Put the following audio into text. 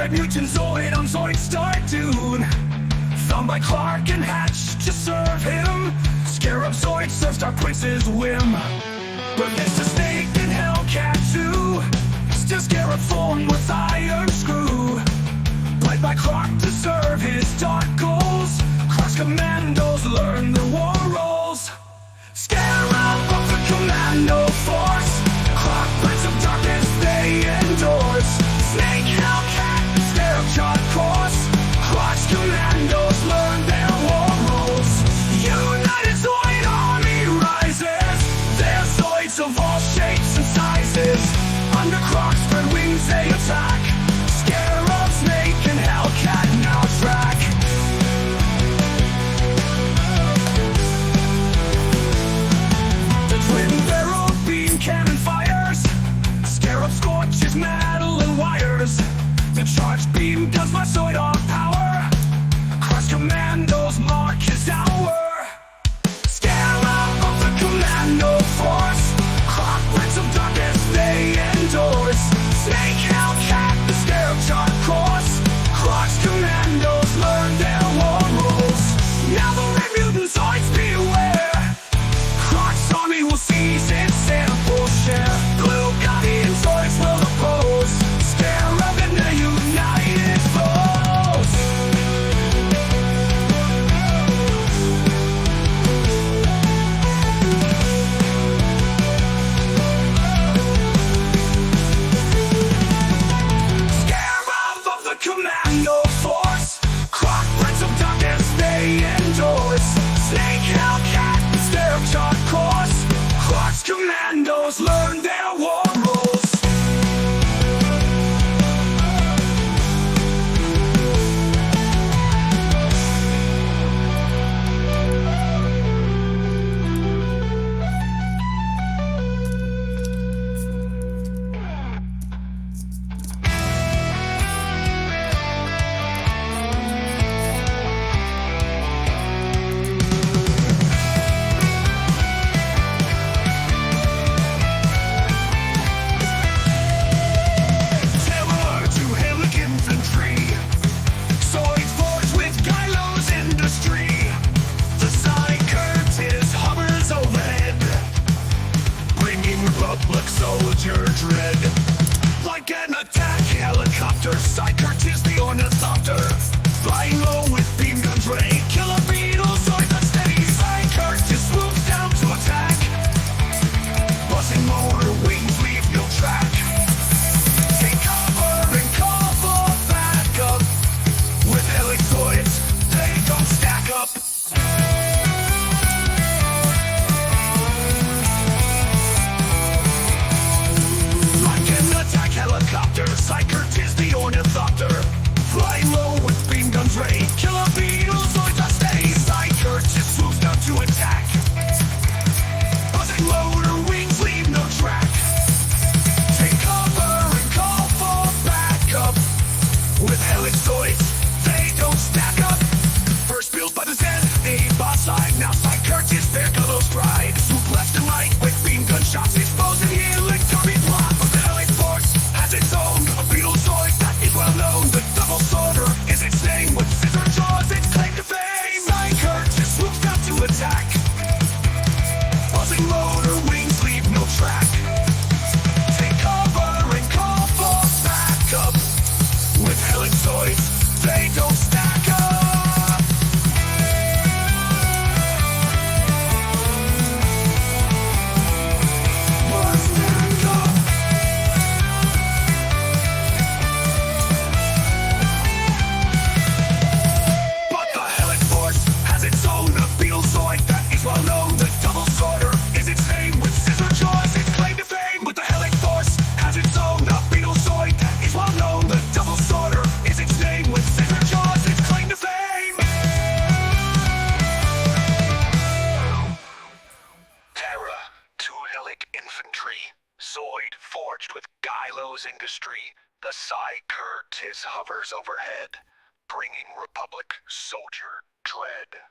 Red mutant Zoid on Zoidstar Dune. Found by Clark and Hatch to serve him. Scarab Zoid serves Dark Prince's whim. But there's a snake and Hellcat too. Still Scarab form with iron screw. Played by Clark to serve his dark goals. Clark's commandos learn the war roles. Scarab of the commando force. Clark, Prince of Darkness, they endorse. Snake, Hellcat, and Scarab chart course. Clark's commandos learn their war roles. United Zoid army rises. They're Zoids of all shapes and sizes. Under Clark's spread wings they attack. Scarab, Snake, and Hellcat now track. The twin-barrel beam cannon fires. Scarab scorches metal and wires. The charged beam does my Zoid on power. Clark's commandos mark his hour. Scarab of the commando force. Clark, Prince of Darkness, they endorse. Snake, Hellcat, the Scarab chart course. Clark's commandos learn their war rules. Now the Red mutant Zoids beware. Clark's army will seize its sample share. Blue Guardian Zoids will oppose. Scarab and the united foes. Scarab of the commando force. Clark, Prince of Darkness, they endorse. Snake, Hellcat, and Scarab chart course. Clark's commandos learn their war rules. Terror to Helic infantry. Zoids forged with Gylo's industry. The Saicurtis hovers overhead, bringing Republic soldier dread. Like an attack helicopter, Saicurtis the ornithopter. Flying low with beam guns ready, killer beetles, Zoids unsteady. Saicurtis swoops down to attack. Buzzing motor wings leave no track. Take cover and call for backup. With Helic Zoids, they don't stack up. Like an attack helicopter, Saicurtis the ornithopter. Flying low with beam guns ready, killer beetles, Zoids are steady. Saicurtis swoops down to attack. Buzzing motor wings leave no track. Take cover and call for backup. With Helic Zoids, they don't stack up. First built by the Zen, a boss side. Now Saicurtis, their Gylo stride. Swoop left and right with beam gun shots, exposing Helic army block. But the Helic force has its own. A beetle Zoid that is well known. The double sorter is its name. With scissor jaws, its claim to fame. Saicurtis swoops down to attack. Buzzing motor wings leave no track. Take cover and call for backup. With Helic Zoids, they don't stack up. One stack up. But the Helic force has its own. A beetle Zoid that is well known. The double sorter is its name. With scissor jaws, its claim to fame. But the Helic force has its own. A beetle Zoid that is well known. The double sorter is its name. With scissor jaws, its claim to fame. Terror to Helic infantry. Zoid forged with Gylo's industry. The Saicurtis hovers overhead, bringing Republic soldier dread.